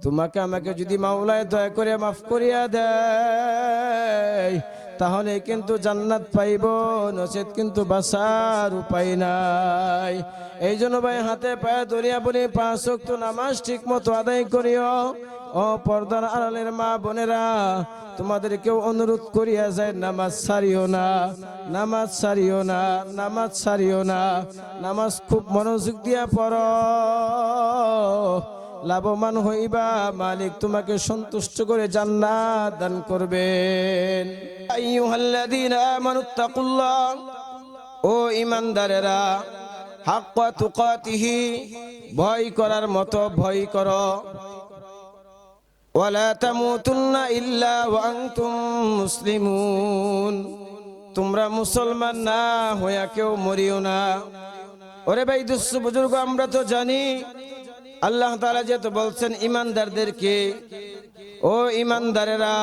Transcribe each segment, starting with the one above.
তোমাকে আমাকে যদি মাওলায় দয়া করে মাফ করিয়া দেয় তাহলে কিন্তু জান্নাত পাইব, নচেত কিন্তু বাঁচার উপায় নাই। এই জন্য ভাই হাতে পায়ে ধরিয়া বলি 5 ওয়াক্ত নামাজ ঠিক মতো আদায় করিও। ও পর্দার আড়ালের মা বোনেরা, তোমাদেরকেও অনুরোধ করিয়া যায়, নামাজ ছাড়িও না, নামাজ ছাড়িও না, নামাজ ছাড়িও না। নামাজ খুব মনোযোগ দিয়া পড়ো, লাভবান হইবা, মালিক তোমাকে সন্তুষ্ট করে জান্নাত দান করবেন। আইয়ুহাল্লাযীনা আমানুত্তাকুল্লাহ, ও ঈমানদারেরা, হাক্কা তুকাতিহি, ভয় করার মতো ভয় করো। ওয়ালা তামুতুন্না ইল্লা ওয়া আনতুম মুসলিমুন, তোমরা মুসলমান না হইয়া কেউ মরিও না। ওরে ভাই দুঃস্থ বুজুর্গ, আমরা তো জানি আল্লাহ তাআলা যেহেতু বলছেন ঈমানদারদেরকে, ও ঈমানদারেরা,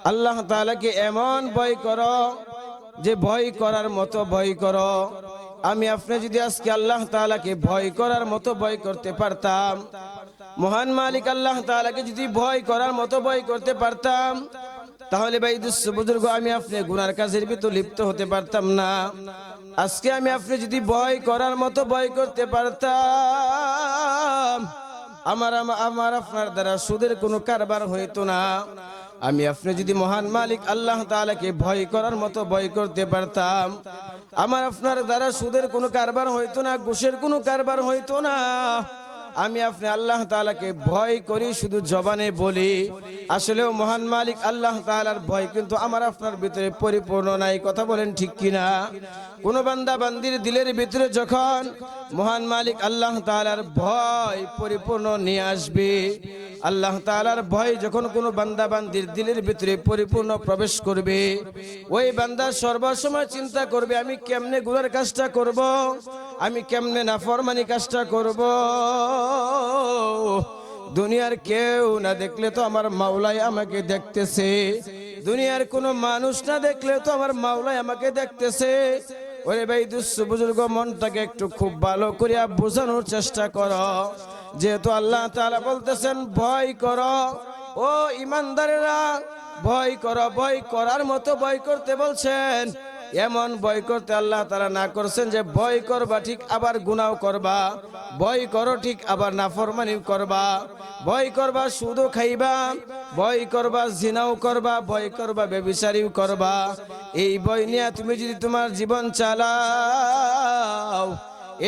আল্লাহ তাআলাকে এমন ভয় করো যে ভয় করার মতো ভয় করো। আমি আপনি যদি আজকে আল্লাহ তাআলাকে ভয় করার মতো ভয় করতে পারতাম, মহান মালিক আল্লাহ তাআলাকে যদি ভয় করার মতো ভয় করতে পারতাম, তাহলে ভাই দুঃস্থ বুজুর্গ আমি আপনি গুনার কাজের ভিতর লিপ্ত হতে পারতাম না। আজকে আমি আপনি যদি ভয় করার মতো ভয় করতে পারতাম, আমার আপনার দ্বারা সুদের কোনো কারবার হইতো না। আমি আপনি যদি মহান মালিক আল্লাহ তাআলাকে ভয় করার মতো ভয় করতে পারতাম, আমার আপনার দ্বারা সুদের কোনো কারবার হইতো না, ঘুষের কোনো কারবার হইতো না। আমি আপনি আল্লাহ তাআলাকে ভয় করি শুধু জবানে বলি, আসলেও মহান মালিক আল্লাহ তাআলার ভয় কিন্তু আমার আপনার ভিতরে পরিপূর্ণ নাই। কথা বলেন ঠিক কিনা? কোন বান্দা বান্দির দিলের ভিতরে যখন মহান মালিক আল্লাহ তাআলার ভয় পরিপূর্ণ নিয়ে আসবে, আল্লাহ তাআলার ভয় যখন কোনো বান্দা বান্দির দিলের ভিতরে পরিপূর্ণ প্রবেশ করবে, ওই বান্দা সর্বসময় চিন্তা করবে আমি কেমনে গুনার কাজটা করব, আমি কেমনে নাফরমানি কাজটা করব। দুনিয়ার কেউ না দেখলে তো আমার মাওলাই আমাকে দেখতেছে, দুনিয়ার কোনো মানুষ না দেখলে তো আমার মাওলাই আমাকে দেখতেছে। ওরে ভাই দুঃস্থ বুজুর্গ, মনটাকে একটু খুব ভালো করিয়া বোঝানোর চেষ্টা করো, যেহেতু আল্লাহ তাআলা বলতেছেন ভয় করো। ও ঈমানদারেরা, ভয় করো, ভয় করার মতো ভয় করতে বলছেন। এমন ভয় করতে আল্লাহ তাআলা না করছেন যে ভয় করবা ঠিক আবার গুনাহ করবা, ভয় করো ঠিক আবার নাফরমানি করবা, ভয় করবা সুদও খাইবা, ভয় করবা জিনাও করবা, ভয় করবা ব্যভিচারীও করবা। এই ভয় নিয়ে তুমি যদি তোমার জীবন চালাও,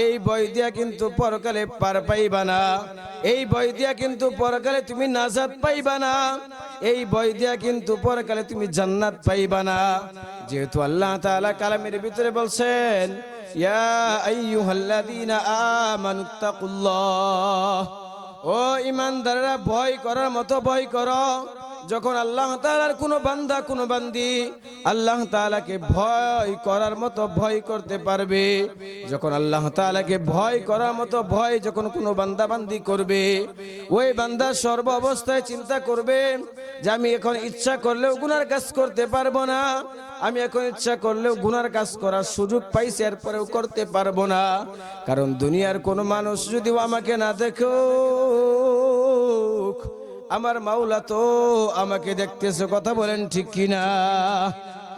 এই ভয় দিয়া কিন্তু পরকালে পার পাইবা না, এই ভয় দিয়া কিন্তু পরকালে তুমি নাজাত পাইবা না, এই ভয় দিয়া কিন্তু পরকালে তুমি জান্নাত পাইবা না। যেহেতু আল্লাহ তাআলা কালামের ভিতরে বলছেন ইয়া আইয়ুহাল্লাযীনা আমানুত্তাকুল্লাহ, ও ঈমানদাররা ভয় করার মতো ভয় করো। যখন আল্লাহ তাআলার কোনো বান্দা কোনো বান্দি আল্লাহ তাআলাকে ভয় করার মতো ভয় করতে পারবে, যখন আল্লাহ তাআলাকে ভয় করার মতো ভয় যখন কোনো বান্দা বান্দি করবে, ওই বান্দা সর্ব অবস্থায় চিন্তা করবে যে আমি এখন ইচ্ছা করলেও গুনার কাজ করতে পারবো না, আমি এখন ইচ্ছা করলেও গুনার কাজ করার সুযোগ পাইছি এরপরেও করতে পারবো না। কারণ দুনিয়ার কোনো মানুষ যদিও আমাকে না দেখুক, আমার মাওলা তো আমাকে দেখতেছে। কথা বলেন ঠিক কিনা?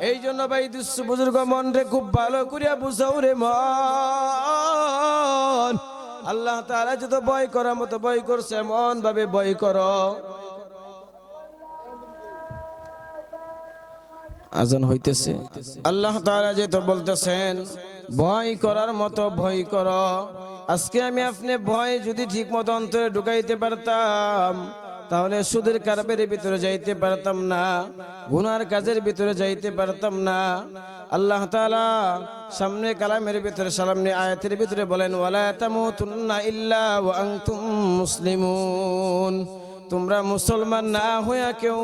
এই জন্য ভাই দুঃস্থ বুজুর্গ, মন রে খুব ভালো করিয়া বুঝাও রে মন, আল্লাহ তাআলা যত ভয় করার মতো ভয় করছে এমন ভাবে ভয় করো। আজান হইতেছে। আল্লাহ তাআলা যেহেতু বলতেছেন ভয় করার মতো ভয় করো, আজকে আমি আপনি ভয় যদি ঠিক মতো অন্তরে ঢুকাইতে পারতাম, তাহলে সুদের কারবারের ভিতরে যাইতে পারতাম না, গুনার কাজের ভিতরে যাইতে পারতাম না। আল্লাহ তাআলা সামনে কালামের ভিতরে সামনে আয়াতের ভিতরে বলেন ওয়ালা তামুতুন্না ইল্লা ওয়া আনতুম মুসলিমুন, তোমরা মুসলমান না হইয়া কেউ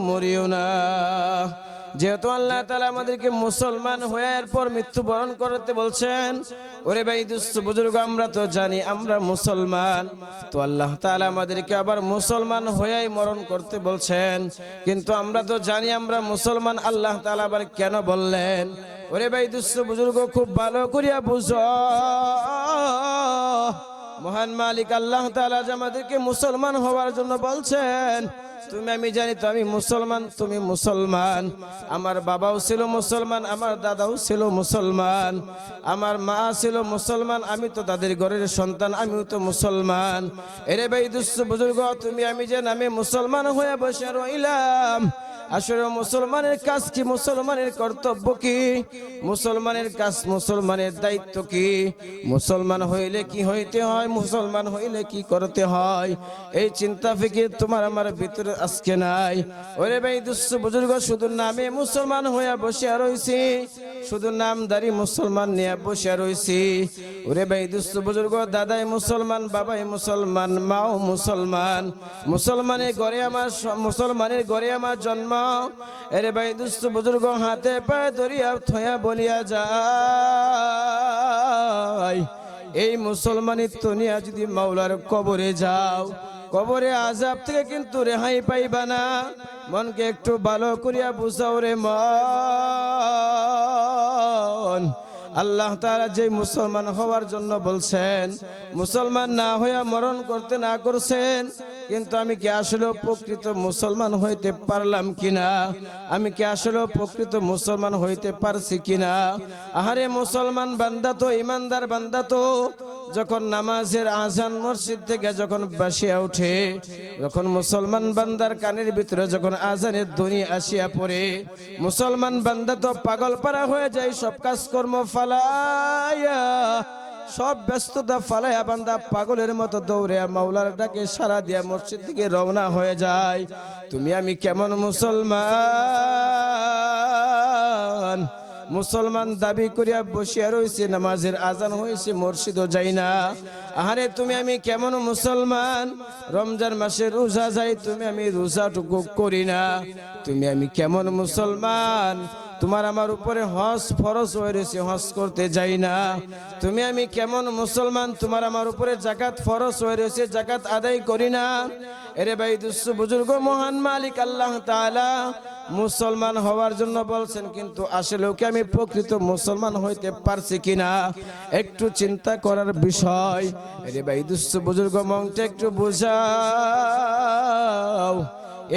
মরিও না। যেহেতু আল্লাহ তাআলা আমাদেরকে মুসলমান হয়ে এরপর মৃত্যুবরণ করতে বলছেন, ওরে ভাই দুস্থ বুজুর্গ, আমরা তো জানি আমরা মুসলমান, তো আল্লাহ তাআলা আমাদেরকে আবার মুসলমান হয়েই মরণ করতে বলছেন, কিন্তু আমরা তো জানি আমরা মুসলমান, আল্লাহ তাআলা আবার কেন বললেন? ওরে ভাই দুস্থ বুজুর্গ, খুব ভালো করিয়া বুঝো, মহান মালিক আল্লাহ তাআলা যে আমাদেরকে মুসলমান হওয়ার জন্য বলছেন, তুমি আমি জানি তো আমি মুসলমান, তুমি মুসলমান। আমার বাবাও ছিল মুসলমান, আমার দাদাও ছিল মুসলমান, আমার মা ছিল মুসলমান, আমি তো তাদের ঘরের সন্তান, আমিও তো মুসলমান। এরে ভাই দুস্থ বুজুর্গ, তুমি আমি যে নামে মুসলমান হয়ে বসে রইলাম, আসলে মুসলমানের কাজ কি, মুসলমানের কর্তব্য কি, মুসলমানের কাজ, মুসলমানের দায়িত্ব কি, মুসলমান হইলে কি হইতে হয়, মুসলমান হইলে কি করতে হয়, এই চিন্তা ফিকির তোমার আমার ভিতরে আজকে নাই। ওরে ভাই দুস্থ বুজুর্গ, শুধু নামে মুসলমান হয়ে বসে রইছি, শুধু নামদারি মুসলমান নিয়ে বসে রইছি। ওরে ভাই দুস্থ বুজুর্গ, দাদাই মুসলমান, বাবাই মুসলমান, মাও মুসলমান, মুসলমানের ঘরে আমার জন্ম। এরে ভাই দুস্থ বুজুর্গ, হাতে পায়ে ধরিয়া থয়া বলিয়া যায়, এই মুসলমানিত্ব নিয়ে যদি মাওলার কবরে যাও, কবরে আযাব থেকে কিন্তু রেহাই পাইবা না। মনকে একটু ভালো করিয়া বুঝাও রে মন। আল্লাহ তাআলা যে মুসলমান হওয়ার জন্য বলছেন, মুসলমান না হইয়া মরণ করতে না করছেন, কিন্তু আমি কি আসলে প্রকৃত মুসলমান হইতে পারলাম কিনা, আমি কি আসলে প্রকৃত মুসলমান হইতে পারছি কিনা। আহারে মুসলমান বান্দা তো, ইমানদার বান্দা তো, যখন নামাজের আজান মসজিদ থেকে যখন বাসিয়া উঠে, যখন মুসলমান বান্দার কানের ভিতরে যখন আজানের ধ্বনি আসিয়া পড়ে, মুসলমান বান্দা তো পাগল পারা হয়ে যায়, সব কাজকর্ম ফালাইয়া, সব ব্যস্ততা ফালাইয়া বান্দা পাগলের মতো দৌড়ে মাওলার ডাকে সারা দিয়া মসজিদ থেকে রওনা হয়ে যায়। তুমি আমি কেমন মুসলমান, মুসলমান দাবি করিয়া বসিয়া রয়েছে, নামাজের আজান হয়েছে, মসজিদও যাই না। আহারে তুমি আমি কেমন মুসলমান, রমজান মাসে রোজা যাই, তুমি আমি রোজাটুকু করি না। তুমি আমি কেমন মুসলমান, তোমার আমার উপরে হজ ফরজ হয়ে রয়েছে, হজ করতে যাই না। তুমি আমি কেমন মুসলমান, তোমার আমার উপরে যাকাত ফরজ হয়ে রয়েছে, যাকাত আদায় করি না। এরে ভাই দুস্থ বুজুর্গ, মহান মালিক আল্লাহ তাআলা মুসলমান হওয়ার জন্য বলছেন, কিন্তু আসলেও কি আমি প্রকৃত মুসলমান হইতে পারছি কিনা, একটু চিন্তা করার বিষয়। এরে ভাই দুস্থ বুজুর্গ, মনটা একটু বুঝাও।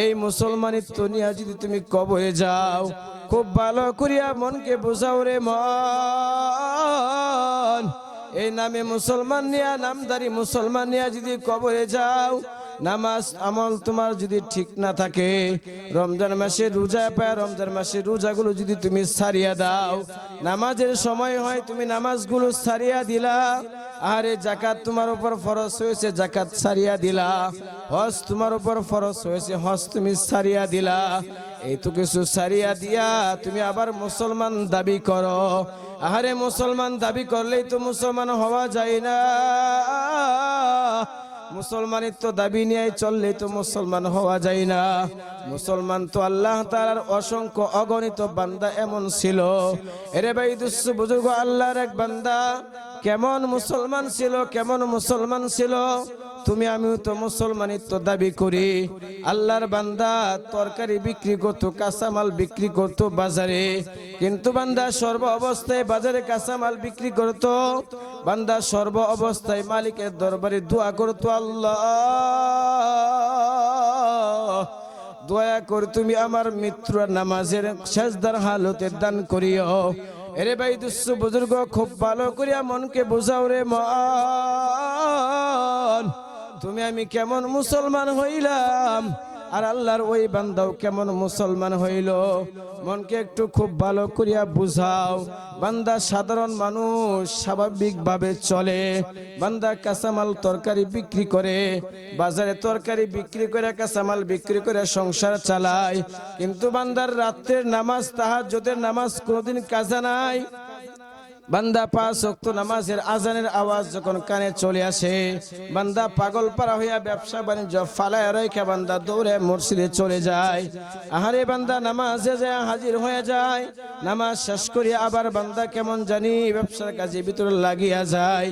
এই মুসলমানিত্ব নিয়ে যদি তুমি কবরে যাও, খুব ভালো করিয়া মনকে বুঝাও রে মন। এই নামে মুসলমান নিয়া, নামদারি মুসলমান নিয়া যদি কবরে যাও, নামাজ আমল তোমার যদি ঠিক না থাকে, রমজান মাসে রোজা পায়, রমজান মাসের রোজাগুলো যদি তুমি ছাড়িয়া দাও, নামাজের সময় হয় তুমি নামাজগুলো ছাড়িয়া দিলা, আরে যাকাত তোমার উপর ফরজ হয়েছে, যাকাত ছাড়িয়া দিলা, হজ তোমার উপর ফরজ হয়েছে, হজ তুমি ছাড়িয়া দিলা, এই তো কিছু ছাড়িয়া দিয়া তুমি আবার মুসলমান দাবি করো। আহারে মুসলমান দাবি করলেই তো মুসলমান হওয়া যায় না, মুসলমানিত্ব দাবি নিয়ে চললে তো মুসলমান হওয়া যায় না। মুসলমান তো আল্লাহ তাআলার অসংখ্য অগণিত বান্দা এমন ছিল। এরে ভাই দুস্থ বুজুর্গ, আল্লাহর এক বান্দা কেমন মুসলমান ছিল, কেমন মুসলমান ছিল। তুমি আমিও তো মুসলমানিত্ব দাবি করি। আল্লাহর বান্দা তরকারি বিক্রি করতো, কাঁচামাল বিক্রি করতো বাজারে, কিন্তু বান্দা সর্ব অবস্থায় বাজারে কাঁচামাল বিক্রি করতো, বান্দা সর্ব অবস্থায় মালিকের দরবারে দোয়া করতো, আল্লাহ দয়া করে তুমি আমার মৃত্যুর নামাজের সেজদার হালতে দান করিও। এরে ভাই দুস্থ বুজুর্গ, খুব ভালো করিয়া মনকে বোঝাও রে মন। তুমি আমি কেমন মুসলমান হইলাম, আর আল্লাহর ওই বান্দাও কেমন মুসলমান হইল, মনকে একটু খুব ভালো করিয়া বুঝাও। বান্দা সাধারণ মানুষ, স্বাভাবিকভাবে চলে, বান্দা কাঁচামাল তরকারি বিক্রি করে, বাজারে তরকারি বিক্রি করে, কাঁচামাল বিক্রি করে সংসার চালায়, কিন্তু বান্দার রাত্রের নামাজ, তাহাজ্জুদের নামাজ কোনোদিন কাজা নাই। বান্দা 5 ওয়াক্ত নামাজের আজানের আওয়াজ যখন কানে চলে আসে, বান্দা পাগল পারা হইয়া ব্যবসা বাণিজ্য ফালায় রেখে বান্দা দৌড়ে মসজিদে চলে যায়। আহারে বান্দা নামাজে যায় হাজির হয়ে যায়, নামাজ শেষ করিয়া আবার বান্দা কেমন জানি ব্যবসার কাজে ভিতরে লাগিয়া যায়।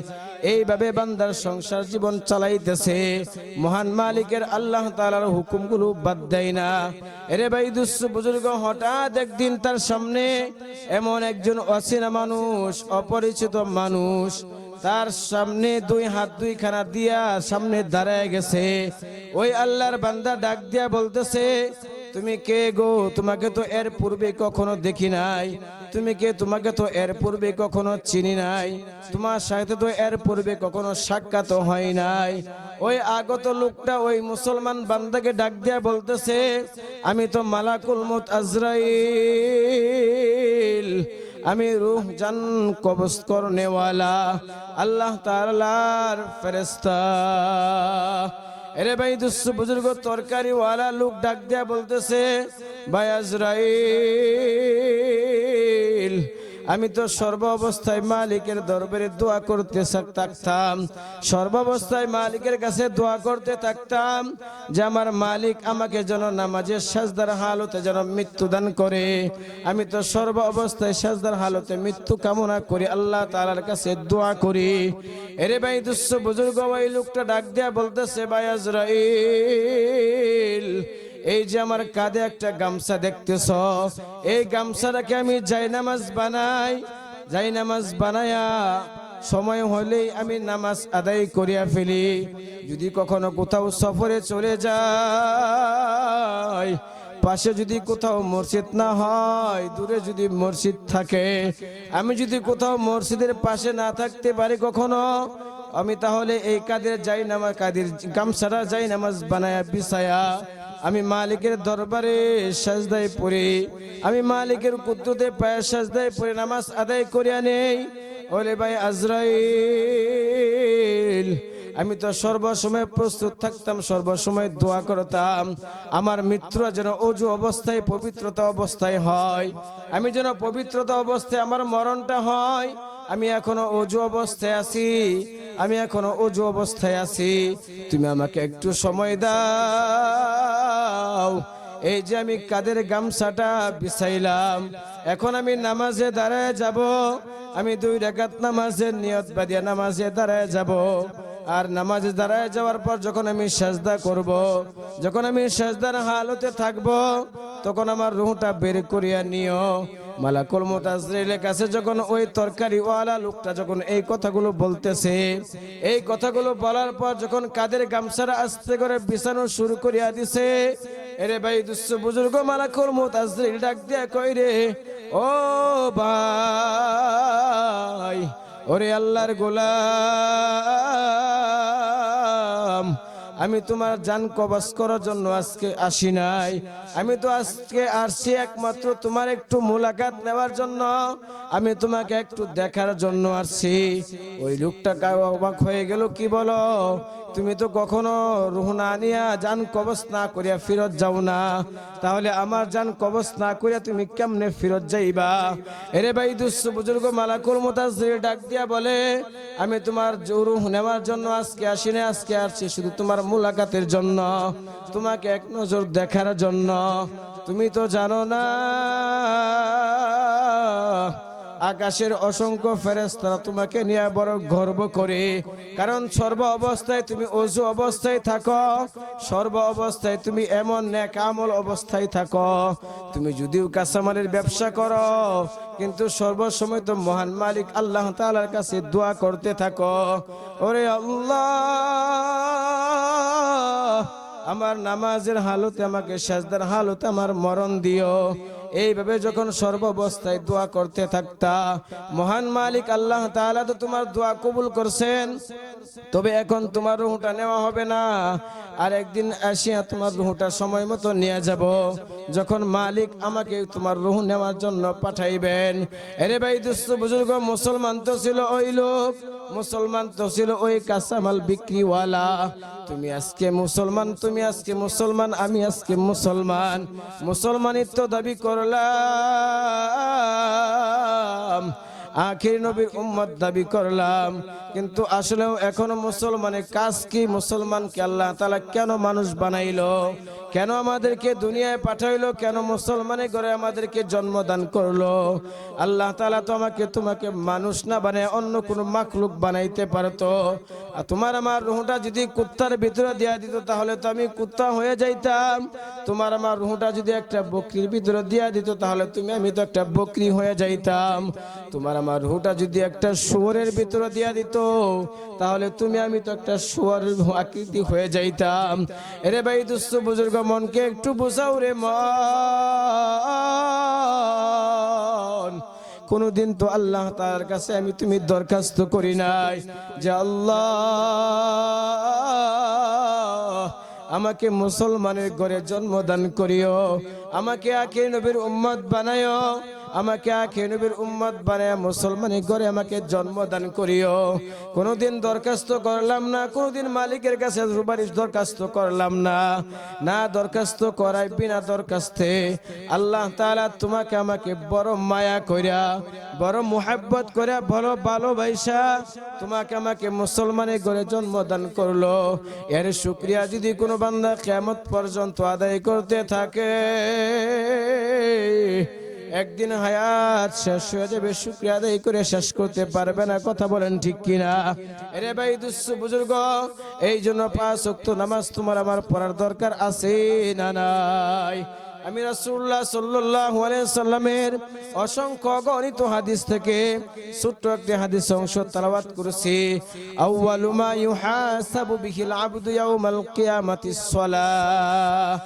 এইভাবে বান্দার সংসার জীবন চালাইতেছে, মহান মালিকের আল্লাহ তাআলার হুকুমগুলো বাদ দেয় না। এরে ভাই দুস্থ বুজুর্গ, হঠাৎ একদিন তার সামনে এমন একজন অচেনা মানুষ, অপরিচিত মানুষ, তার সামনে দুই হাত দুইখানা দিয়া সামনে দাঁড়ায় গেছে। ওই আল্লাহর বান্দা ডাক দিয়া বলতেছে, তুমি কে গো? তোমাকে তো এর পূর্বে কখনো দেখি নাই। তুমি কে? তোমাকে তো এর পূর্বে কখনো চিনি নাই। তোমার সাথে তো এর পূর্বে কখনো সাক্ষাৎ হয় নাই। ওই আগত লোকটা ওই মুসলমান বান্দাকে ডাক দিয়া বলতেছে, আমি তো মালাকুল মউত আজরাইল, আমি রূহ জান কবজ করনেওয়ালা আল্লাহ তাআলার ফেরেশতা। এরে ভাই দুঃস্থ বুজুর্গ তরকারিওয়ালা লোক ডাক দিয়া বলতেছে, ভাই আজরাইল, আমি তো সর্ব অবস্থায় মালিকের দরবারে দোয়া করতে থাকতাম, সর্ব অবস্থায় মালিকের কাছে দোয়া করতে থাকতাম যে আমার মালিক আমাকে যেন নামাজের সাজদার হালতে যেন মৃত্যু দান করে। আমি তো সর্ব অবস্থায় সাজদার হালতে মৃত্যু কামনা করি, আল্লাহ তাআলার কাছে দোয়া করি। এরে ভাই দুঃস্থ বুজুর্গ ওই লোকটা ডাক দিয়া বলতেছে, ভাই আজরাইল, এই যে আমার কাঁধে একটা গামছা দেখতেছ, এই গামছাটাকে আমি জায়নামাজ বানাই, জায়নামাজ বানায়া সময় হলেই আমি নামাজ আদায় করিয়া ফেলি। যদি কখনো কোথাও সফরে চলে যাই, পাশে যদি কোথাও মসজিদ না হয়, দূরে যদি মসজিদ থাকে, আমি যদি কোথাও মসজিদের পাশে না থাকতে পারি কখনো, আমি তাহলে এই কাদের গামছাটা জায়নামাজ বানায়া বিছায়া আমি মালিকের দরবারে সাজদায় পড়ি, আমি মালিকের কুদরতে পায়ে সাজদায় পড়ে নামাজ আদায় করিয়া নেই। ওরে ভাই আজরাইল, আমি তো সর্বসময় প্রস্তুত থাকতাম, সর্বসময় দোয়া করতাম আমার মৃত্যু যেন অজু অবস্থায় পবিত্রতা অবস্থায় হয়, আমি যেন পবিত্রতা অবস্থায় আমার মরণটা হয়। আমি এখনো অজু অবস্থায় আছি, আমি এখনো অজু অবস্থায় আছি, তুমি আমাকে একটু সময় দাও। এই যে আমি কাদের গামছাটা বিছাইলাম, এখন আমি নামাজে দাঁড়ায় যাব, আমি 2 রাকাত নামাজের নিয়ত বাঁধিয়া নামাজে দাঁড়ায় যাব। আর নামাজে দাঁড়ায় যাওয়ার পর যখন আমি সাজদা করব, যখন আমি সাজদার হালতে থাকব, তখন আমার রূহটা বের করিয়া নিও। মালাকুল মউত আজরাইলের কাছে যখন ওই তরকারিওয়ালা লোকটা যখন এই কথাগুলো বলতেছে, এই কথাগুলো বলার পর যখন কাদের গামছাটা আস্তে করে বিছানো শুরু করিয়া দিছে, এরে ভাই দুঃস্থ বুজুর্গ মালাকুল মউত আজরাইল ডাক দিয়া কই রে, ও ভাই, ওরে আল্লাহর গোলাম, আমি তোমার জান কবজ করার জন্য আজকে আসি নাই, আমি তো আজকে আসছি একমাত্র তোমার একটু মুলাকাত নেওয়ার জন্য, আমি তোমাকে একটু দেখার জন্য আসছি। ওই লোকটা অবাক হয়ে গেল, কি বলো, তুমি তো কখনো রূহ না নিয়া জান কবজ না করিয়া ফিরত যাও না, তাহলে আমার জান কবজ না করিয়া তুমি কেমনে ফিরত যাইবা? এরে ভাই দুঃস্থ বুজুর্গ মালাকুল মউত আজরাইল ডাক দিয়া বলে, আমি তোমার রূহ নেওয়ার জন্য আজকে আসি না, আজকে আসছি শুধু তোমার মুলাকাতের জন্য, তোমাকে এক নজর দেখার জন্য। তুমি তো জানো না আকাশের অসংখ্য ফেরেশতারা তোমাকে নিয়ে বড় গর্ব করে, কারণ সর্ব অবস্থায় তুমি ওযু অবস্থায় থাকো, সর্ব অবস্থায় তুমি এমন নেক আমল অবস্থায় থাকো, তুমি যদিও কাঁচামালের ব্যবসা করো কিন্তু সর্বসময় তো মহান মালিক আল্লাহ তাআলার কাছে দোয়া করতে থাকো, ওরে আল্লাহ আমার নামাজের হালতে, আমাকে সাজদার হালতে আমার মরণ দিও। এইভাবে যখন সর্বাবস্থায় দোয়া করতে থাকতা, মহান মালিক আল্লাহ তাআলা তো তোমার দোয়া কবুল করছেন, তবে এখন তোমার রূহটা নেওয়া হবে না, আর একদিন আসিয়া তোমার রূহটা সময় মতো নিয়ে যাব, যখন মালিক আমাকে তোমার রূহ নেওয়ার জন্য পাঠাইবেন। আরে ভাই দুস্থ বুজুর্গ, মুসলমান তো ছিল ওই লোক, মুসলমান তো ছিল ওই কাঁচামাল বিক্রিওয়ালা। তুমি আজকে মুসলমান, তুমি আজকে মুসলমান, আমি আজকে মুসলমান, মুসলমানিত্ব দাবি করলাম, আখির নবীর উম্মত দাবি করলাম, কিন্তু আসলেও এখনো মুসলমানের কাজ কি? মুসলমানকে আল্লাহ তাআলা কেন মানুষ বানাইলো? কেন আমাদেরকে দুনিয়ায় পাঠাইলো, কেন মুসলমানের ঘরে আমাদেরকে জন্মদান করলো। আল্লাহ তাআলা তো তোমাকে মানুষ না বানায় অন্য কোনো মাখলুক বানাইতে পারতো। আর তোমার আমার রুহটা যদি কুত্তার ভিতরে দিয়া দিত তাহলে তো আমি কুত্তা হয়ে যাইতাম। তোমার আমার রুহটা যদি একটা বকরির ভিতরে দিয়া দিত তাহলে আমি তো একটা বকরি হয়ে যাইতাম। তোমার আমার রুহটা যদি একটা শুয়োরের ভিতরে দিয়া দিত তাহলে আমি তো একটা শুয়োরের আকৃতি হয়ে যাইতাম। এরে ভাই দুস্থ বুজুর্গ, মনকে একটু বোঝাও রে মন। কোনদিন তো আল্লাহ তাআলার কাছে তুমি দরখাস্ত করি নাই যে আল্লাহ আমাকে মুসলমানের ঘরে জন্মদান করিও, আমাকে আখির নবীর উম্মত বানায়ো, আমাকে আখির নবীর উম্মত বানায় মুসলমানের ঘরে আমাকে জন্মদান করিও। কোনদিন দরখাস্ত করলাম না, কোনদিন মালিকের কাছে সুপারিশ দরখাস্ত করলাম না। না দরখাস্ত করাই বিনা দরখাস্তে আল্লাহ তাআলা তোমাকে আমাকে বড় মায়া কইরা, বড় মুহাব্বত কইরা, বড় ভালোবাসা তোমাকে আমাকে মুসলমানের ঘরে জন্মদান করলো। এর শুকরিয়া যদি কোনো বান্দা কিয়ামত পর্যন্ত আদায় করতে থাকে, একদিন হায়াত শেষ হয়ে যাবে, শুকরিয়া আদায় করে শেষ করতে পারবে না। কথা বলেন ঠিক কিনা? এরে ভাই দুস্থ বুজুর্গ, এই জন্য 5 ওয়াক্ত নামাজ তোমার আমার পড়ার দরকার আছে না নাই? আমি রাসূলুল্লাহ সাল্লাল্লাহু আলাইহি সাল্লামের অসংখ্য গণিত হাদিস থেকে ছোট্ট একটি হাদিস অংশ তেলাওয়াত করেছি। আউয়ালু মা ইউহাসাবু বিহিল আবদু ইয়াউমাল কিয়ামাতিস সালাহ।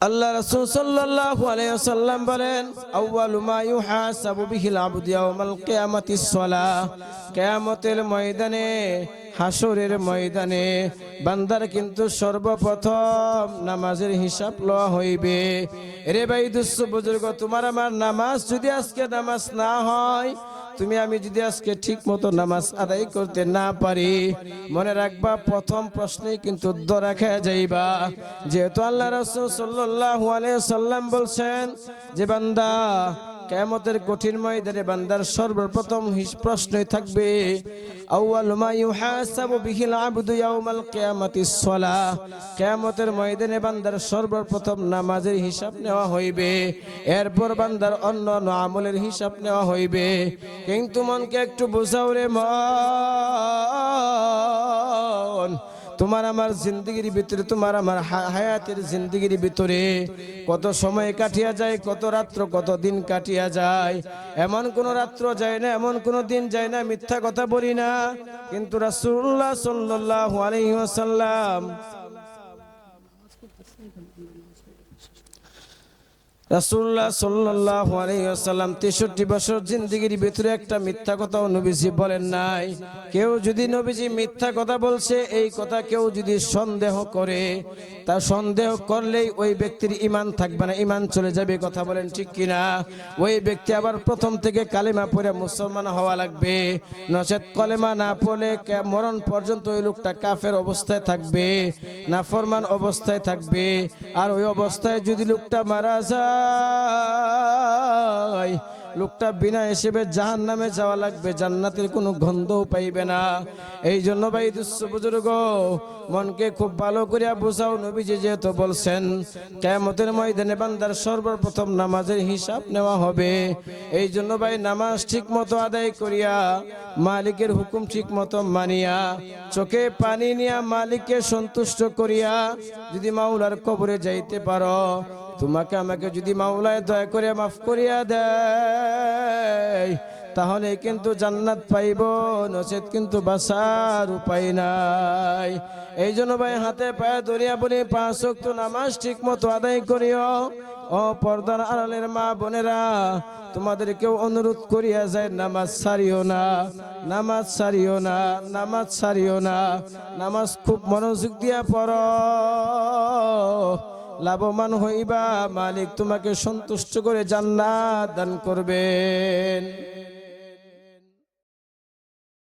আল্লাহ রাসূল সাল্লাল্লাহু আলাইহি ওয়াসাল্লাম বলেন, আউয়ালু মা ইউহাসাবু বিহিল আবদু ইয়াউমাল কিয়ামাতিস সালাহ। কিয়ামতের ময়দানে, হাসরের ময়দানে বান্দার কিন্তু সর্বপ্রথম নামাজের হিসাব লওয়া হইবে। রে ভাই দুস্থ বুজুর্গ, তোমার আমার নামাজ যদি আজকে নামাজ না হয়, আমি যদি আজকে ঠিক মতো নামাজ আদায় করতে না পারি, মনে রাখবা প্রথম প্রশ্নেই কিন্তু ধরা খেয়ে যাইবা। যেহেতু আল্লাহ রাসূল সাল্লাল্লাহু আলাইহি সাল্লাম বলছেন যে বান্দা কিয়ামতের কঠিন ময়দানে বান্দার সর্বপ্রথম প্রশ্নই থাকবে আউয়ালু মা ইউহাসাবু বিহিল আবদু ইয়াউমাল কিয়ামাতিস সালাহ। কিয়ামতের ময়দানে বান্দার সর্বপ্রথম নামাজের হিসাব নেওয়া হইবে, এরপর বান্দার অন্য আমলের হিসাব নেওয়া হইবে। কিন্তু মনকে একটু বোঝাও রে মন, তোমার আমার জিন্দগির ভিতরে, তোমার আমার হায়াতের জিন্দগির ভিতরে কত সময় কাটিয়া যায়, কত রাত্র, কত দিন কাটিয়া যায়। এমন কোন রাত্র যায় না, এমন কোন দিন যায় না, মিথ্যা কথা বলি না। কিন্তু রাসূলুল্লাহ সাল্লাল্লাহু আলাইহি ওয়াসাল্লাম রাসূলুল্লাহ সাল্লাল্লাহু আলাইহি ওয়াসাল্লাম 63 বছর জিন্দেগির ভিতরে একটা মিথ্যা কথাও নবীজি বলেন নাই। কেউ যদি নবীজি মিথ্যা কথা বলছে এই কথা কেউ যদি সন্দেহ করে, তা সন্দেহ করলেই ওই ব্যক্তির ঈমান থাকবে না, ঈমান চলে যাবে। কথা বলেন ঠিক কিনা? ওই ব্যক্তি আবার প্রথম থেকে কালেমা পড়ে মুসলমান হওয়া লাগবে, নচেত কালেমা না পড়লে মরণ পর্যন্ত ওই লোকটা কাফের অবস্থায় থাকবে, নাফরমান অবস্থায় থাকবে। আর ওই অবস্থায় যদি লোকটা মারা যায়, লোকটা বিনা হিসেবে জাহান্নামে যাওয়া লাগবে, জান্নাতের কোনো গন্ধও পাইবে না। এই জন্য ভাই দুস্থ বুজুর্গ, মনকে খুব ভালো করিয়া বোঝাও। নবীজি যেহেতু বলছেন কিয়ামতের ময়দানে বান্দার সর্বপ্রথম নামাজের হিসাব নেওয়া হবে, এই জন্য ভাই নামাজ ঠিক মতো আদায় করিয়া, মালিকের হুকুম ঠিক মতো মানিয়া, চোখে পানি নিয়া মালিককে সন্তুষ্ট করিয়া যদি মাওলার কবরে যাইতে পারো, তোমাকে আমাকে যদি মাওলায় দয়া করে মাফ করিয়া দেয়, তাহলে কিন্তু জান্নাত পাইব, নচেত কিন্তু বাঁচার উপায় নাই। এই জন্য ভাই হাতে পায়ে ধরিয়া বলি 5 ওয়াক্ত নামাজ ঠিক মতো আদায় করিও। ও পর্দার আড়ালের মা বোনেরা, তোমাদেরকেও অনুরোধ করিয়া যায়, নামাজ ছাড়িও না, নামাজ ছাড়িও না, নামাজ ছাড়িও না। নামাজ খুব মনোযোগ দিয়া পড়ো, লাভবান হইবা, মালিক তোমাকে সন্তুষ্ট করে জান্নাত দান করবেন।